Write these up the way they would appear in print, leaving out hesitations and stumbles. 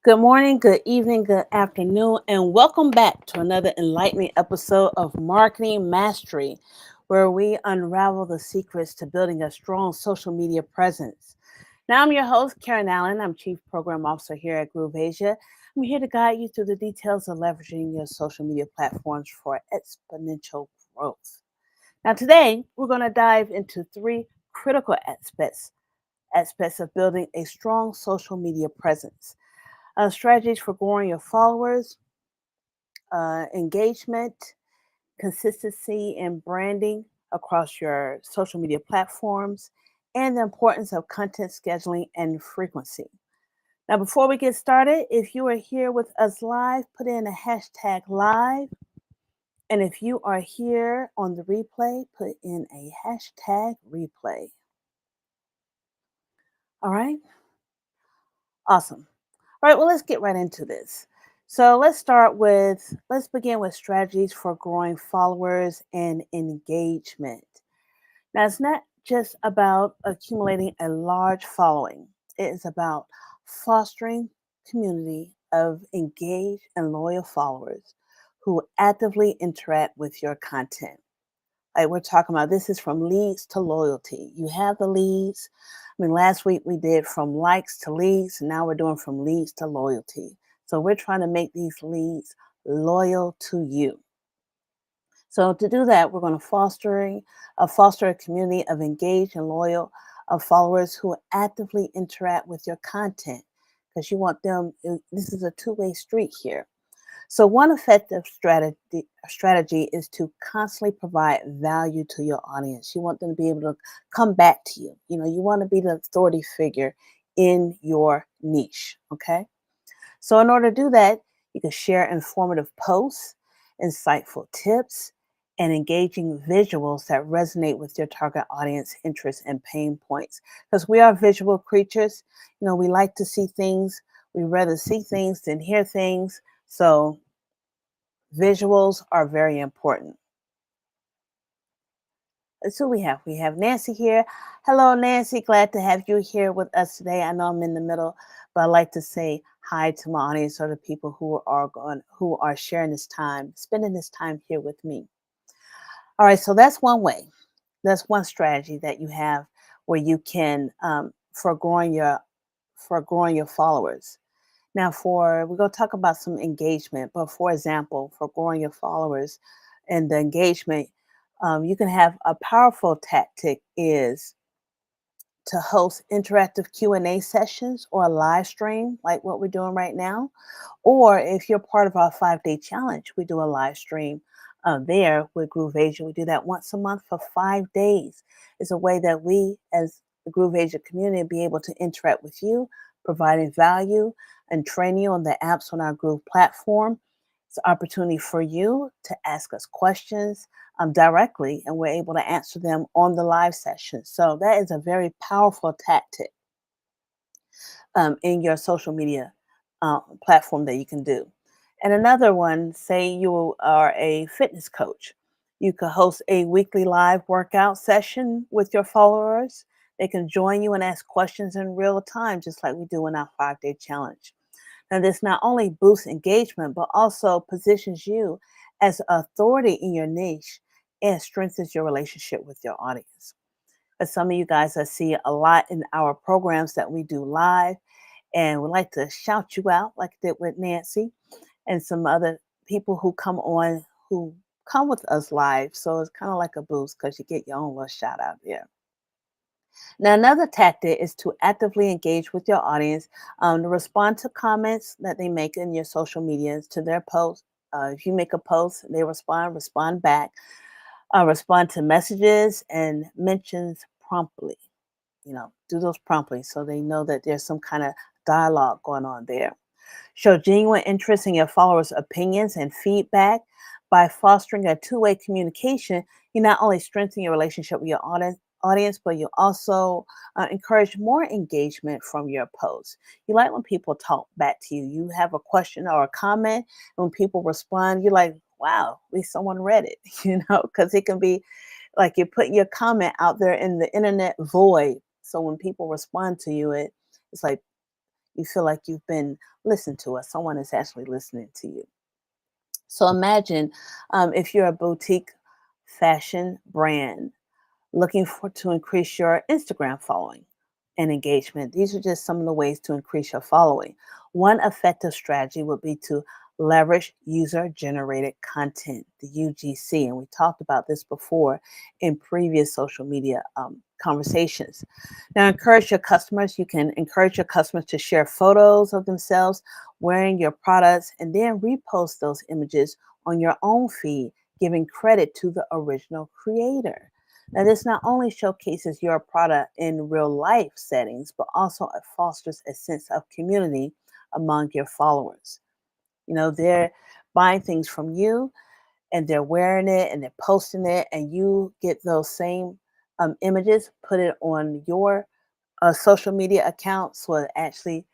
Good morning, good evening, good afternoon, and welcome back to another enlightening episode of Marketing Mastery, where we unravel the secrets to building a strong social media presence. Now, I'm your host, Karen Allen. I'm Chief Program Officer here at Groove Asia. I'm here to guide you through the details of leveraging your social media platforms for exponential growth. Now, today, we're going to dive into three critical aspects of building a strong social media presence strategies for growing your followers, engagement, consistency, and branding across your social media platforms, and the importance of content scheduling and frequency. Now, before we get started, if you are here with us live, put in a hashtag live. And if you are here on the replay, put in a hashtag replay. All right? Awesome. All right, well, let's get right into this. So let's begin with strategies for growing followers and engagement. Now, it's not just about accumulating a large following, it is about fostering community of engaged and loyal followers who actively interact with your content. Like we're talking about, this is from leads to loyalty. You have the leads. I mean, last week we did from likes to leads, and now we're doing from leads to loyalty. So we're trying to make these leads loyal to you. So to do that, we're going to foster a community of engaged and loyal followers who actively interact with your content because you want them. This is a two-way street here. So, one effective strategy is to constantly provide value to your audience. You want them to be able to come back to you. You want to be the authority figure in your niche. Okay. So, in order to do that, you can share informative posts, insightful tips, and engaging visuals that resonate with your target audience interests and pain points. Because we are visual creatures, we like to see things. We rather see things than hear things. So, visuals are very important. So we have. We have Nancy here. Hello, Nancy. Glad to have you here with us today. I know I'm in the middle, but I like to say hi to my audience or the people who are sharing this time, spending this time here with me. All right, so that's one way. That's one strategy that you have where you can for growing your followers. Now, we're going to talk about some engagement, but for example, for growing your followers and the engagement, you can have a powerful tactic is to host interactive Q&A sessions or a live stream like what we're doing right now. Or if you're part of our 5-day challenge, we do a live stream there with Groove Asia. We do that once a month for 5 days. It's a way that we, as the Groove Asia community, be able to interact with you, providing value and train you on the apps on our Groove platform. It's an opportunity for you to ask us questions directly, and we're able to answer them on the live session. So that is a very powerful tactic in your social media platform that you can do. And another one, say you are a fitness coach. You could host a weekly live workout session with your followers. They can join you and ask questions in real time, just like we do in our 5-day challenge. Now, this not only boosts engagement, but also positions you as authority in your niche and strengthens your relationship with your audience. As some of you guys I see a lot in our programs that we do live, and would like to shout you out like I did with Nancy and some other people who come with us live. So it's kind of like a boost because you get your own little shout out there. Now, another tactic is to actively engage with your audience, to respond to comments that they make in your social medias, to their posts. If you make a post, they respond back, respond to messages and mentions promptly. Do those promptly so they know that there's some kind of dialogue going on there. Show genuine interest in your followers' opinions and feedback. By fostering a two-way communication, you not only strengthen your relationship with your audience, but you also encourage more engagement from your posts. You like when people talk back to you. You have a question or a comment, and when people respond, you're like, wow, at least someone read it, because it can be like you're putting your comment out there in the internet void. So when people respond to you, it's like You feel like you've been listened to, or someone is actually listening to you. So imagine if you're a boutique fashion brand looking for to increase your Instagram following and engagement. These are just some of the ways to increase your following. One effective strategy would be to leverage user generated content, the UGC. And we talked about this before in previous social media conversations. Now, encourage your customers. You can encourage your customers to share photos of themselves wearing your products and then repost those images on your own feed, giving credit to the original creator. Now, this not only showcases your product in real life settings, but also it fosters a sense of community among your followers. You know, they're buying things from you and they're wearing it and they're posting it, and you get those same images, put it on your social media account so it actually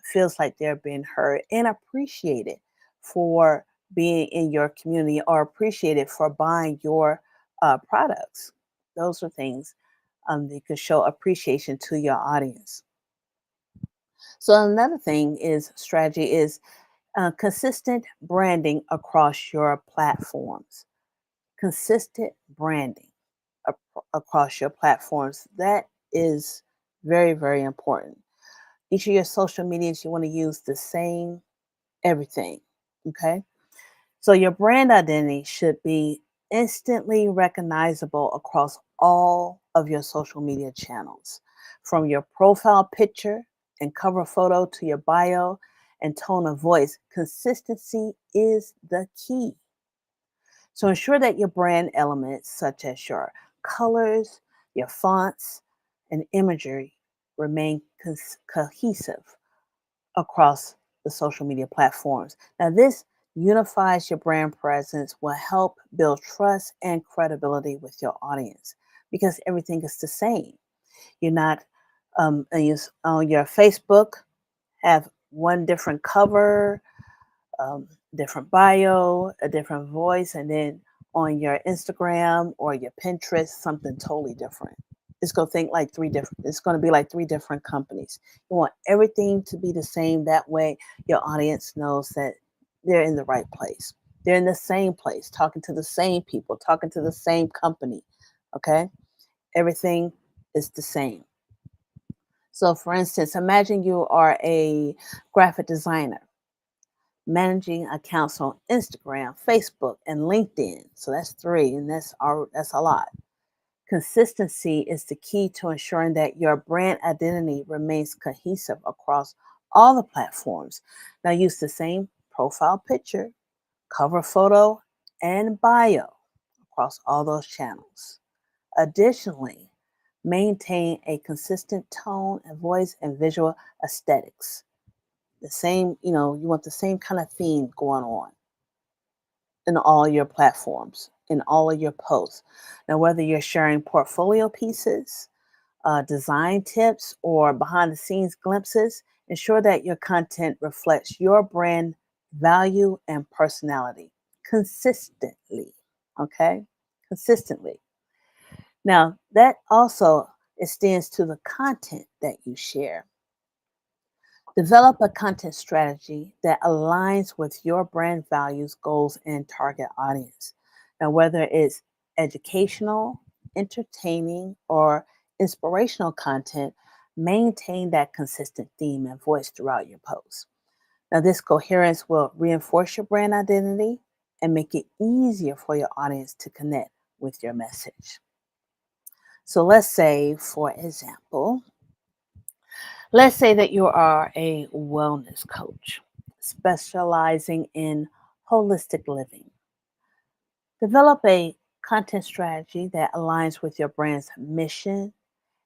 feels like they're being heard and appreciated for being in your community or appreciated for buying your products. Those are things that could show appreciation to your audience. So another thing is strategy is consistent branding across your platforms. Consistent branding across your platforms. That is very, very important. Each of your social medias, you want to use the same everything. Okay. So your brand identity should be instantly recognizable across all of your social media channels, from your profile picture and cover photo to your bio and tone of voice. Consistency is the key. So ensure that your brand elements, such as your colors, your fonts, and imagery, remain cohesive across the social media platforms. Now, this unifies your brand presence, will help build trust and credibility with your audience because everything is the same. You're not on your Facebook have one different cover, different bio, a different voice, and then on your Instagram or your Pinterest, something totally different. It's gonna think like three different. It's gonna be like three different companies. You want everything to be the same. That way, your audience knows that they're in the right place. They're in the same place, talking to the same people, talking to the same company. Okay, everything is the same. So, for instance, imagine you are a graphic designer managing accounts on Instagram, Facebook, and LinkedIn. So that's three, and that's a lot. Consistency is the key to ensuring that your brand identity remains cohesive across all the platforms. Now use the same profile picture, cover photo, and bio across all those channels. Additionally, maintain a consistent tone and voice and visual aesthetics. The same, you want the same kind of theme going on in all your platforms, in all of your posts. Now, whether you're sharing portfolio pieces, design tips, or behind the scenes glimpses, ensure that your content reflects your brand value and personality consistently. Okay? Consistently. Now, that also extends to the content that you share. Develop a content strategy that aligns with your brand values, goals, and target audience. Now, whether it's educational, entertaining, or inspirational content, maintain that consistent theme and voice throughout your posts. Now, this coherence will reinforce your brand identity and make it easier for your audience to connect with your message. So, let's say, for example, let's say that you are a wellness coach specializing in holistic living. Develop a content strategy that aligns with your brand's mission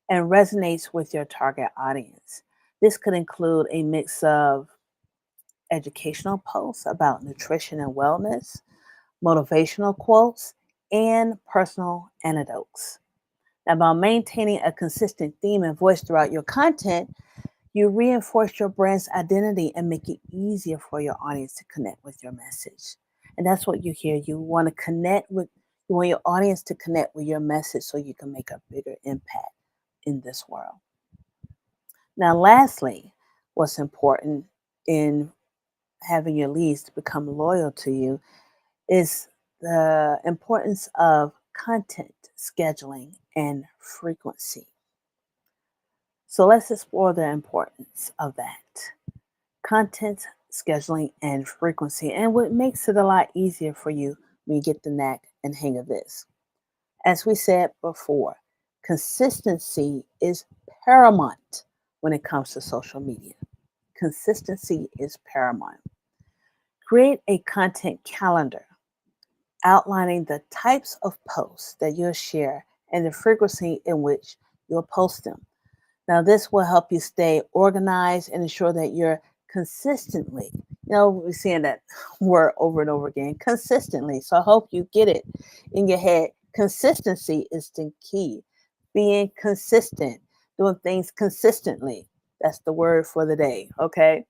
and resonates with your target audience. This could include a mix of educational posts about nutrition and wellness, motivational quotes, and personal anecdotes. Now, by maintaining a consistent theme and voice throughout your content, you reinforce your brand's identity and make it easier for your audience to connect with your message. And that's what you hear. You want your audience to connect with your message so you can make a bigger impact in this world. Now, lastly, what's important in having your leads become loyal to you is the importance of content scheduling and frequency. So let's explore the importance of that content scheduling and frequency, and what makes it a lot easier for you when you get the knack and hang of this. As we said before, consistency is paramount when it comes to social media. Consistency is paramount. Create a content calendar outlining the types of posts that you'll share and the frequency in which you'll post them. Now, this will help you stay organized and ensure that you're consistently, we're seeing that word over and over again, consistently. So I hope you get it in your head. Consistency is the key. Being consistent, doing things consistently. That's the word for the day. Okay.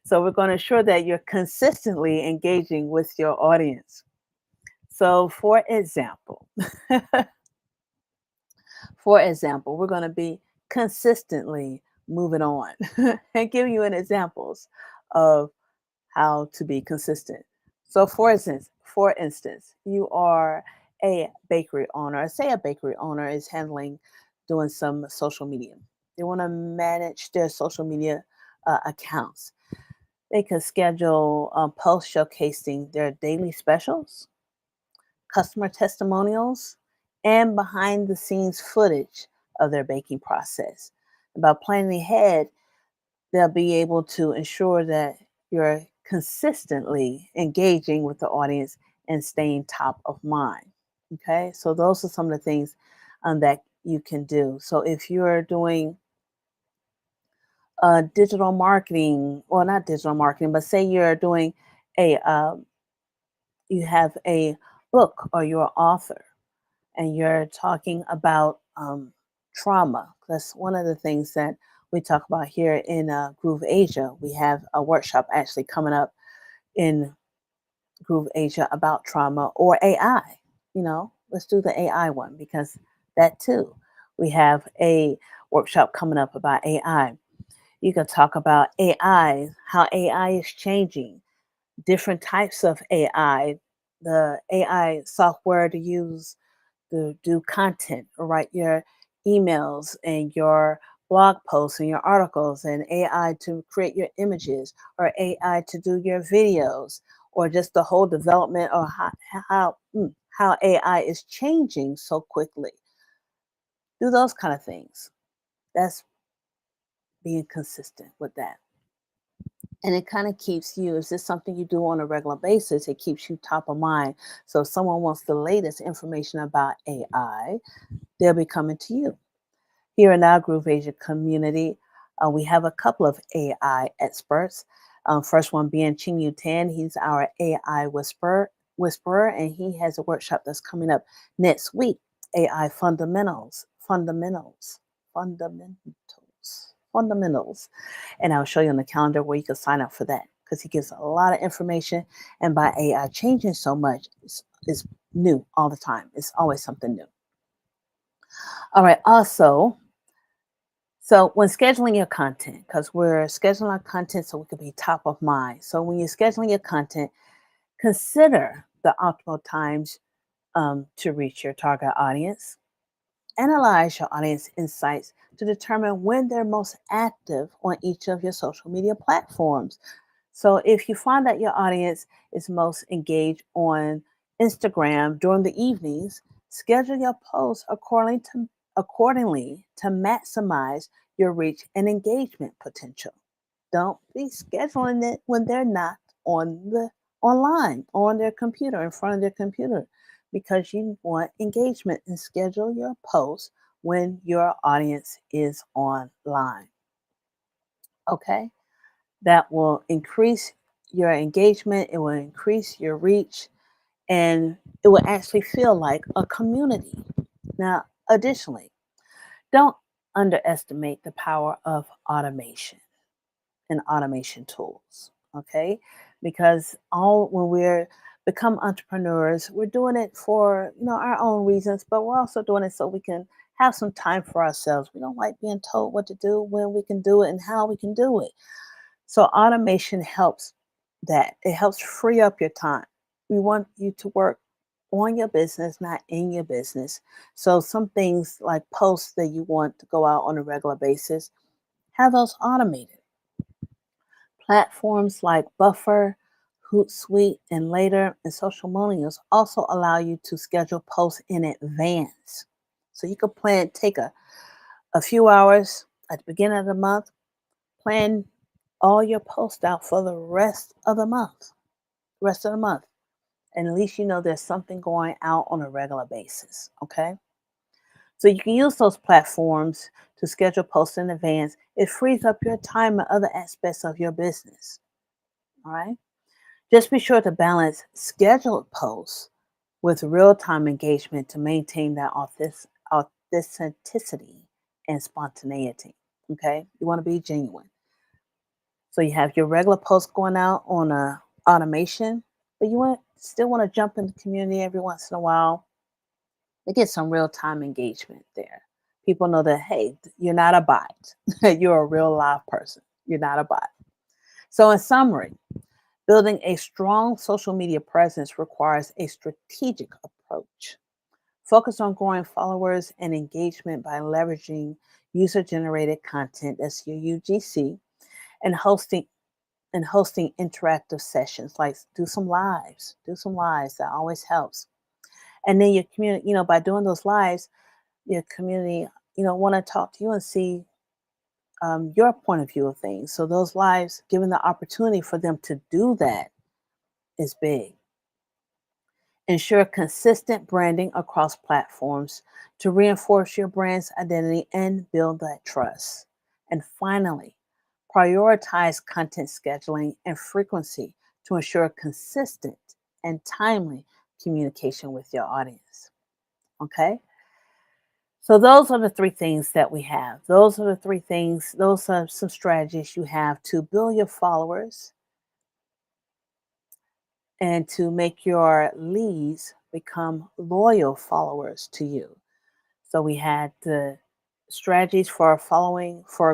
So we're going to ensure that you're consistently engaging with your audience. So, for example, we're going to be consistently moving on and give you an examples of how to be consistent. So, for instance, you are a bakery owner. Say a bakery owner is doing some social media. They want to manage their social media accounts. They can schedule posts showcasing their daily specials, customer testimonials, and behind the scenes footage of their baking process. By planning ahead, they'll be able to ensure that you're consistently engaging with the audience and staying top of mind. Okay, so those are some of the things that you can do. So if you're doing digital marketing, well, not digital marketing, but say you're doing you have a book or you're an author and you're talking about trauma. That's one of the things that we talk about here in Groove Asia. We have a workshop actually coming up in Groove Asia about trauma or AI. Let's do the AI one because that too. We have a workshop coming up about AI. You can talk about AI, how AI is changing, different types of AI, the AI software to use to do content or write your emails and your blog posts and your articles, and AI to create your images, or AI to do your videos, or just the whole development, or how AI is changing so quickly. Do those kind of things. That's being consistent with that. And it kind of keeps you, is this something you do on a regular basis? It keeps you top of mind. So if someone wants the latest information about AI, they'll be coming to you. Here in our Groove Asia community, we have a couple of AI experts. First one being Ching Yu Tan. He's our AI whisperer, and he has a workshop that's coming up next week. AI fundamentals. And I'll show you on the calendar where you can sign up for that because he gives a lot of information. And by AI changing so much, it's new all the time. It's always something new. All right. Also, so when scheduling your content, because we're scheduling our content so we can be top of mind. So when you're scheduling your content, consider the optimal times to reach your target audience. Analyze your audience insights to determine when they're most active on each of your social media platforms. So if you find that your audience is most engaged on Instagram during the evenings, schedule your posts accordingly to maximize your reach and engagement potential. Don't be scheduling it when they're not online or on their computer, in front of their computer, because you want engagement, and schedule your posts when your audience is online. Okay? That will increase your engagement, it will increase your reach, and it will actually feel like a community. Now, additionally, don't underestimate the power of automation and automation tools, okay? Because all when we're become entrepreneurs, we're doing it for our own reasons, but we're also doing it so we can have some time for ourselves. We don't like being told what to do, when we can do it, and how we can do it. So automation helps that. It helps free up your time. We want you to work on your business, not in your business. So some things like posts that you want to go out on a regular basis, have those automated. Platforms like Buffer, Hootsuite, and Later and Social Millennials also allow you to schedule posts in advance. So you could take a few hours at the beginning of the month, plan all your posts out for the rest of the month. And at least you know there's something going out on a regular basis. Okay. So you can use those platforms to schedule posts in advance. It frees up your time and other aspects of your business. All right. Just be sure to balance scheduled posts with real time engagement to maintain that authenticity and spontaneity. Okay. You want to be genuine. So you have your regular posts going out on a automation, but still want to jump in the community every once in a while to get some real time engagement there. People know that, hey, you're not a bot. You're a real live person. You're not a bot. So in summary, building a strong social media presence requires a strategic approach. Focus on growing followers and engagement by leveraging user generated content, that's your UGC, and hosting interactive sessions, like do some lives, that always helps. And then your community, by doing those lives, your community, want to talk to you and see your point of view of things. So those lives, given the opportunity for them to do that, is big. Ensure consistent branding across platforms to reinforce your brand's identity and build that trust. And finally, prioritize content scheduling and frequency to ensure consistent and timely communication with your audience. Okay? So, those are the three things that we have. Those are the three things, those are some strategies you have to build your followers and to make your leads become loyal followers to you. So we had the strategies for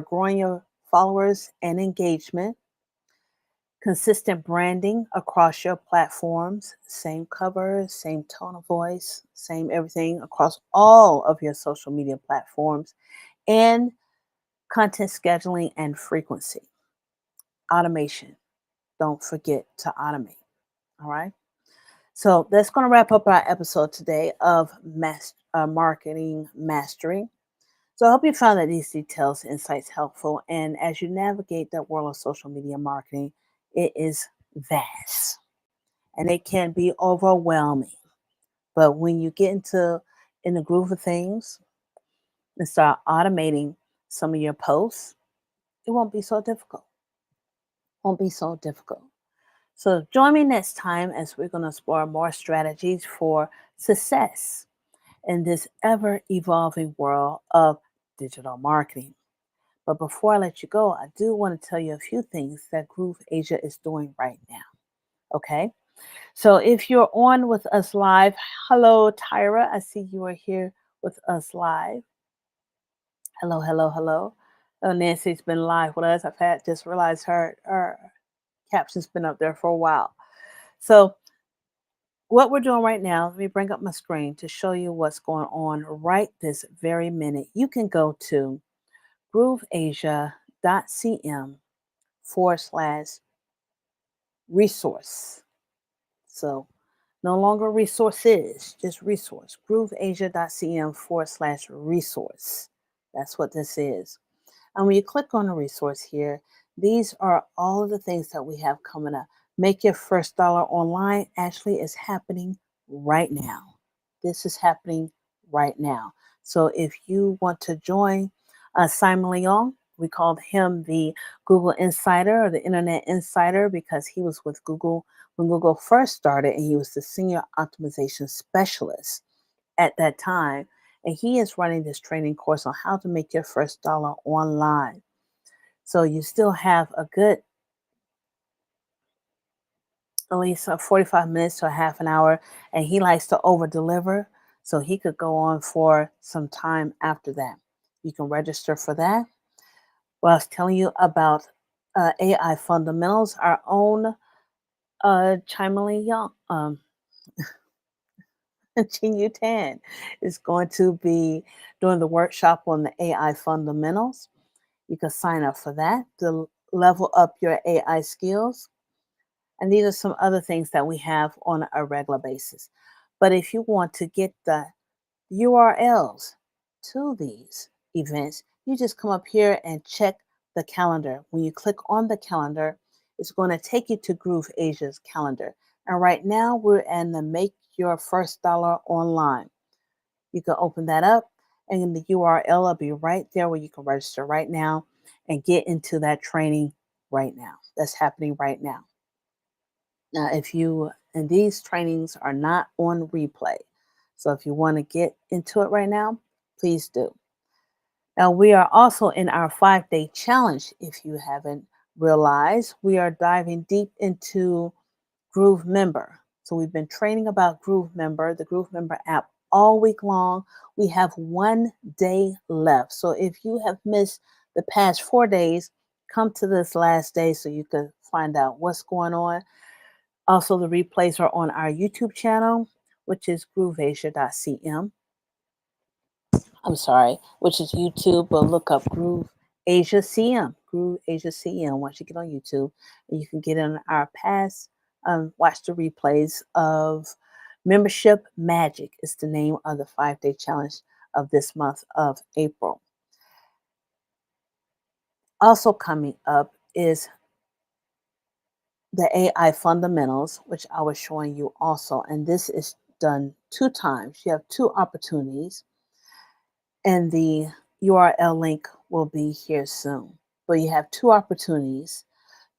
growing your followers and engagement, consistent branding across your platforms, same cover, same tone of voice, same everything across all of your social media platforms, and content scheduling and frequency. Automation. Don't forget to automate. All right. So that's going to wrap up our episode today of Marketing Mastery. So I hope you found that these details, insights helpful. And as you navigate that world of social media marketing, it is vast and it can be overwhelming. But when you get in the groove of things and start automating some of your posts, it won't be so difficult. Won't be so difficult. So join me next time as we're going to explore more strategies for success in this ever evolving world of digital marketing. But before I let you go, I do want to tell you a few things that Groove Asia is doing right now. Okay. So if you're on with us live, hello, Tyra. I see you are here with us live. Hello, hello, hello. Oh, Nancy's been live with us. I've had just realized her caption's been up there for a while. So what we're doing right now, let me bring up my screen to show you what's going on right this very minute. You can go to grooveasia.cm/resource. So no longer resources, just resource. grooveasia.cm/resource. That's what this is. And when you click on the resource here, these are all of the things that we have coming up. Make your first dollar online actually is happening right now. This is happening right now. So if you want to join Simon Leong, we called him the Google Insider or the Internet Insider because he was with Google when Google first started and he was the senior optimization specialist at that time. And he is running this training course on how to make your first dollar online. So you still have a good, at least 45 minutes to a half an hour. And he likes to over deliver. So he could go on for some time after that. You can register for that. Well, I was telling you about AI fundamentals, our own Chimely Young, Chin Tan is going to be doing the workshop on the AI fundamentals. You can sign up for that to level up your AI skills. And these are some other things that we have on a regular basis. But if you want to get the URLs to these events, you just come up here and check the calendar. When you click on the calendar, it's going to take you to Groove Asia's calendar. And right now we're in the Make Your First Dollar Online. You can open that up and the URL will be right there where you can register right now and get into that training right now. That's happening right now. Now, and these trainings are not on replay. So if you want to get into it right now, please do. Now, we are also in our 5-day challenge. If you haven't realized, we are diving deep into Groove Member. So we've been training about Groove Member, the Groove Member app, all week long. We have 1 day left. So if you have missed the past 4 days, come to this last day so you can find out what's going on. Also, the replays are on our YouTube channel, which is grooveasia.cm. I'm sorry, which is YouTube, but look up Groove Asia CM, Groove Asia CM once you get on YouTube. And you can get in our past, watch the replays of Membership Magic is the name of the 5-day challenge of this month of April. Also coming up is the AI fundamentals, which I was showing you also. And this is done 2 times. You have 2 opportunities. And the URL link will be here soon. But you have 2 opportunities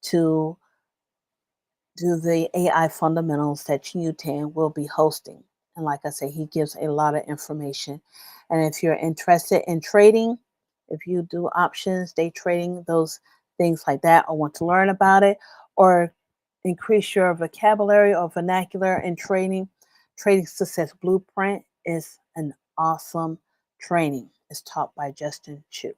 to do the AI fundamentals that Chin Tan will be hosting. And like I say, he gives a lot of information. And if you're interested in trading, if you do options, day trading, those things like that, or want to learn about it, or increase your vocabulary or vernacular in trading, Trading Success Blueprint is an awesome training. It's taught by Justin Chu.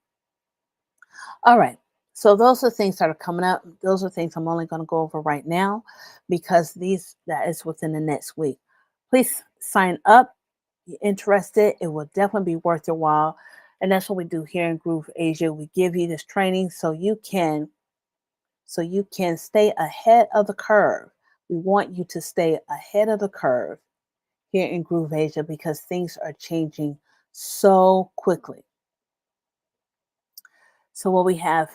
All right. So those are things that are coming up. Those are things I'm only going to go over right now because that is within the next week. Please sign up. If you're interested, it will definitely be worth your while. And that's what we do here in Groove Asia. We give you this training so you can stay ahead of the curve. We want you to stay ahead of the curve here in Groove Asia because things are changing so quickly. So what we have,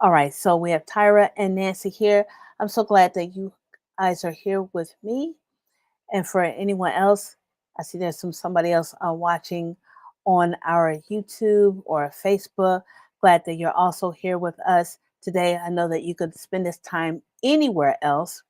all right, so we have Tyra and Nancy here. I'm so glad that you guys are here with me. And for anyone else, I see there's somebody else watching on our YouTube or Facebook. Glad that you're also here with us today. I know that you could spend this time anywhere else,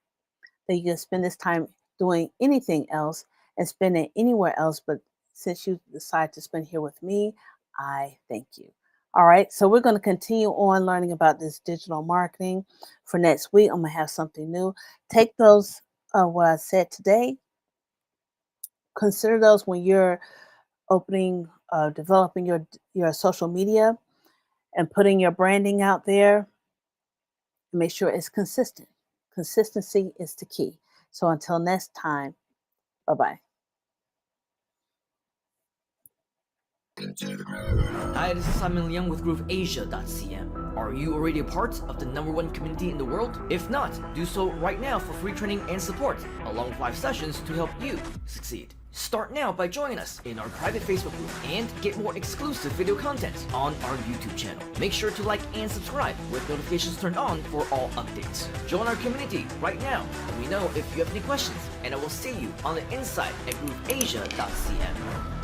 that you could spend this time doing anything else and spend it anywhere else. But since you decide to spend here with me, I thank you. All right, so we're going to continue on learning about this digital marketing. For next week, I'm going to have something new. Take those, what I said today, consider those when you're developing your social media and putting your branding out there. Make sure it's consistent. Consistency is the key. So until next time, bye-bye. Hi, this is Simon Liang with GrooveAsia.cm. Are you already a part of the #1 community in the world? If not, do so right now for free training and support, along with live sessions to help you succeed. Start now by joining us in our private Facebook group and get more exclusive video content on our YouTube channel. Make sure to like and subscribe with notifications turned on for all updates. Join our community right now. Let me know if you have any questions, and I will see you on the inside at GrooveAsia.cm.